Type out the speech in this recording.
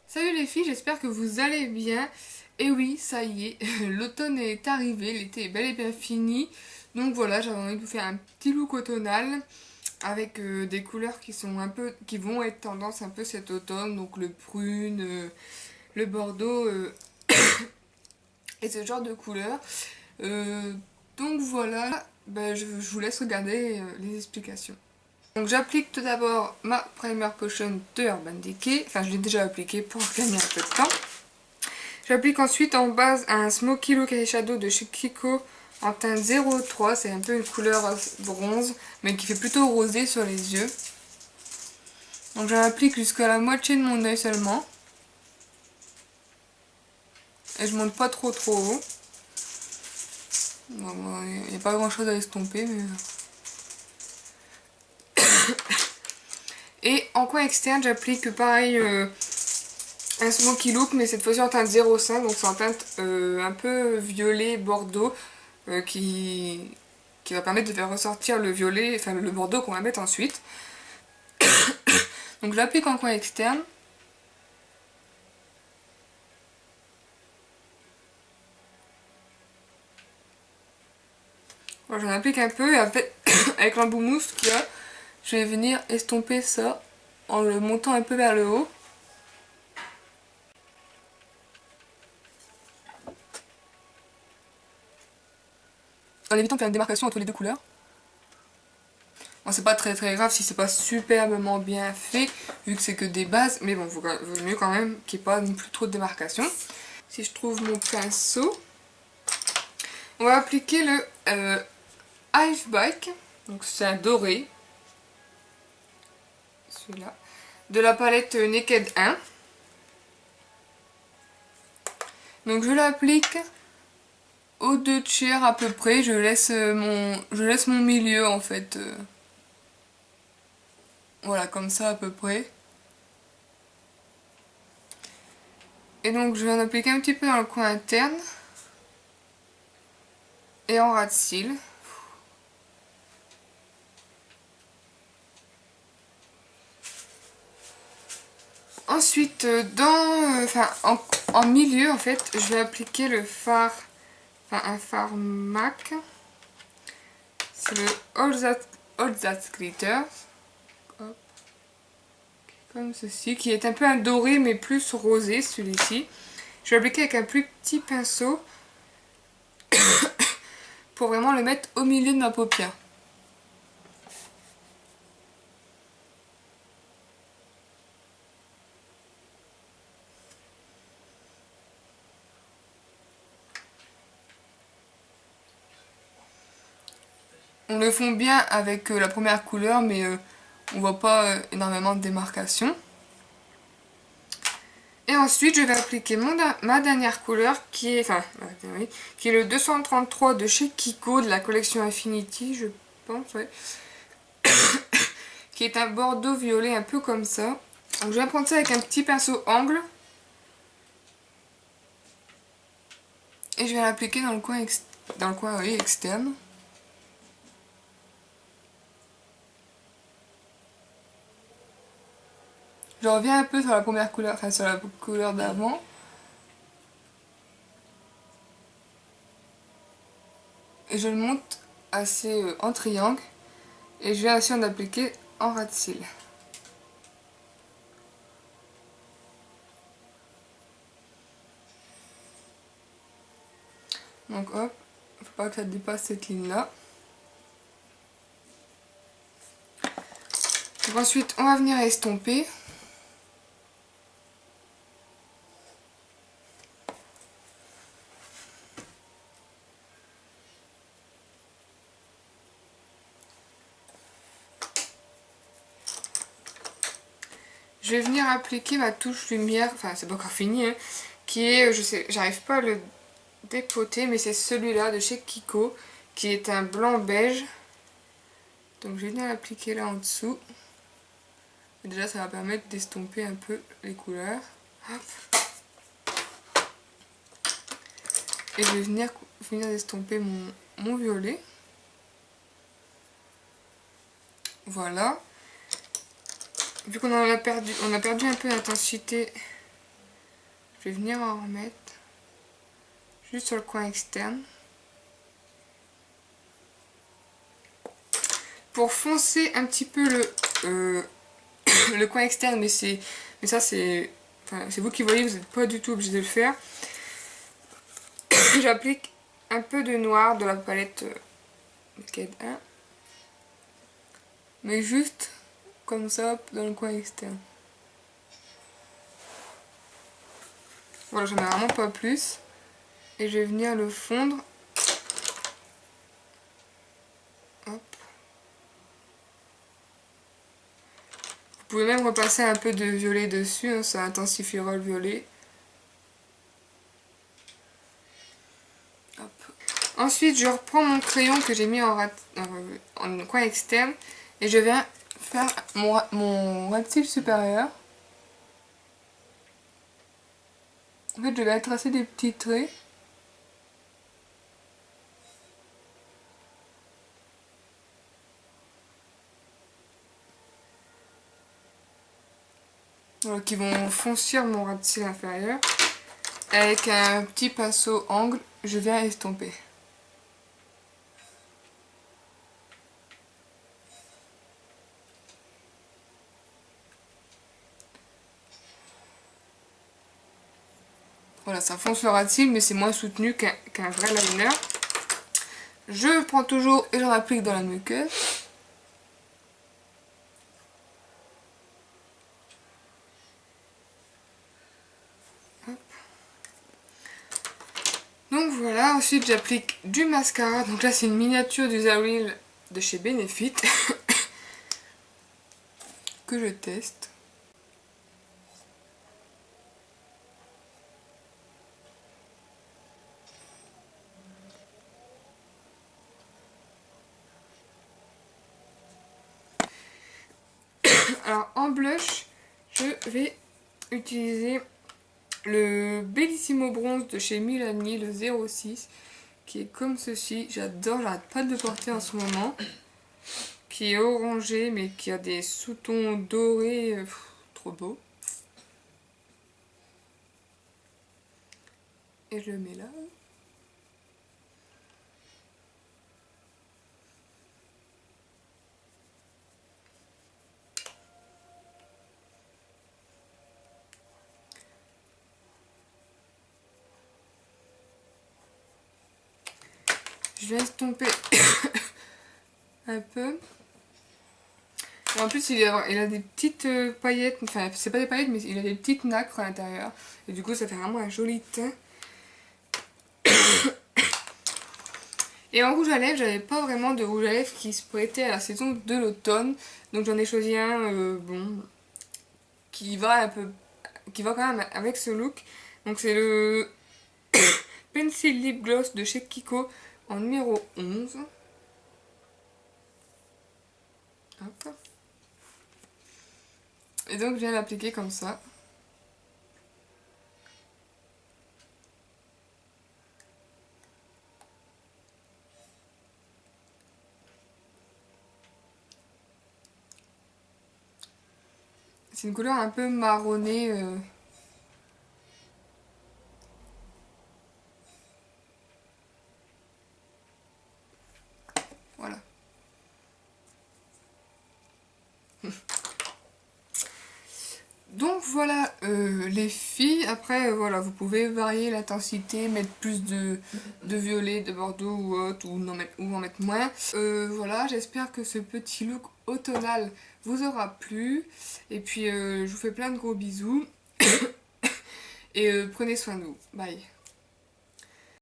Salut les filles, j'espère que vous allez bien. Et oui, ça y est, l'automne est arrivé, l'été est bel et bien fini. Donc voilà, j'avais envie de vous faire un petit look automnal avec des couleurs qui sont un peu, qui vont être tendance un peu cet automne, donc le prune, le bordeaux et ce genre de couleurs. Euh, donc voilà, je vous laisse regarder les explications. Donc j'applique tout d'abord ma primer potion de Urban Decay, enfin je l'ai déjà appliqué pour gagner un peu de temps. J'applique ensuite en base un Smoky Look Eyeshadow de chez Kiko en teinte 03, c'est un peu une couleur bronze mais qui fait plutôt rosé sur les yeux. Donc j'en applique jusqu'à la moitié de mon œil seulement. Et je monte pas trop haut. Bon, il n'y a pas grand chose à estomper mais... Et en coin externe, j'applique pareil un Smoky Look, mais cette fois-ci en teinte 05, donc c'est en teinte un peu violet bordeaux qui va permettre de faire ressortir le violet, enfin le bordeaux qu'on va mettre ensuite. Donc je l'applique en coin externe. Voilà, j'en applique un peu et avec l'embout mousse qu'il y a, je vais venir estomper ça en le montant un peu vers le haut. En évitant de faire une démarcation entre les deux couleurs. Bon, c'est pas très grave si c'est pas superbement bien fait, vu que c'est que des bases, mais bon, vaut mieux quand même qu'il n'y ait pas non plus trop de démarcation. Si je trouve mon pinceau, on va appliquer le Hive Bike, donc c'est un doré, celui-là, de la palette Naked 1. Donc je l'applique aux 2/3 à peu près, je laisse mon milieu en fait. Voilà, comme ça à peu près. Et donc je vais en appliquer un petit peu dans le coin interne. Et en ras de cils. Ensuite, en milieu en fait, je vais appliquer le fard, un fard MAC. C'est le All That Glitters. Hop. Comme ceci, qui est un peu un doré mais plus rosé celui-ci. Je vais appliquer avec un plus petit pinceau pour vraiment le mettre au milieu de ma paupière. On le fond bien avec la première couleur, mais on voit pas énormément de démarcation. Et ensuite, je vais appliquer ma dernière couleur, qui est le 233 de chez Kiko, de la collection Infinity, je pense, ouais. Qui est un bordeaux violet un peu comme ça. Donc je vais prendre ça avec un petit pinceau angle. Et je vais l'appliquer dans le coin, externe. Je reviens un peu sur la première couleur, enfin sur la couleur d'avant. Et je le monte assez en triangle. Et je vais aussi en appliquer en ras de cils. Donc hop, faut pas que ça dépasse cette ligne là. Donc ensuite on va venir estomper. Je vais venir appliquer ma touche lumière, enfin c'est pas encore fini, hein, qui est, j'arrive pas à le dépoter, mais c'est celui-là de chez Kiko, qui est un blanc beige. Donc je vais venir l'appliquer là en dessous. Et déjà ça va permettre d'estomper un peu les couleurs. Hop. Et je vais venir estomper mon violet. Voilà. Vu qu'on en a perdu, on a perdu un peu d'intensité, je vais venir en remettre juste sur le coin externe. Pour foncer un petit peu le coin externe, mais ça c'est vous qui voyez, vous n'êtes pas du tout obligé de le faire. J'applique un peu de noir de la palette Naked 1, mais juste comme ça dans le coin externe. Voilà, j'en ai vraiment pas plus. Et je vais venir le fondre. Hop. Vous pouvez même repasser un peu de violet dessus, hein, ça intensifiera le violet. Hop. Ensuite, je reprends mon crayon que j'ai mis en coin externe et je viens faire mon rat cils supérieur. En fait, je vais tracer des petits traits. Voilà, qui vont foncir mon rat de cils inférieur. Avec un petit pinceau angle, je viens estomper. Voilà, ça fonce le rat de cils, mais c'est moins soutenu qu'un vrai liner. Je prends toujours et j'en applique dans la muqueuse. Hop. Donc voilà, ensuite j'applique du mascara. Donc là c'est une miniature du Zaril de chez Benefit que je teste. Alors en blush, je vais utiliser le Bellissimo Bronze de chez Milani, le 06, qui est comme ceci. J'adore, j'arrête pas de le porter en ce moment. Qui est orangé mais qui a des sous-tons dorés, trop beau. Et je le mets là. Je vais estomper un peu. Et en plus, il a des petites paillettes, enfin, c'est pas des paillettes, mais il a des petites nacres à l'intérieur. Et du coup, ça fait vraiment un joli teint. Et en rouge à lèvres, j'avais pas vraiment de rouge à lèvres qui se prêtait à la saison de l'automne. Donc j'en ai choisi un, bon, qui va quand même avec ce look. Donc c'est le Pencil Lip Gloss de chez Kiko en numéro 11. Hop. Et donc je viens l'appliquer comme ça. C'est une couleur un peu marronnée. Voilà. Donc voilà les filles. Après voilà, vous pouvez varier l'intensité, mettre plus de violet, de bordeaux ou autre, ou en mettre moins. Voilà, j'espère que ce petit look automnal vous aura plu. Et puis je vous fais plein de gros bisous. Et prenez soin de vous. Bye.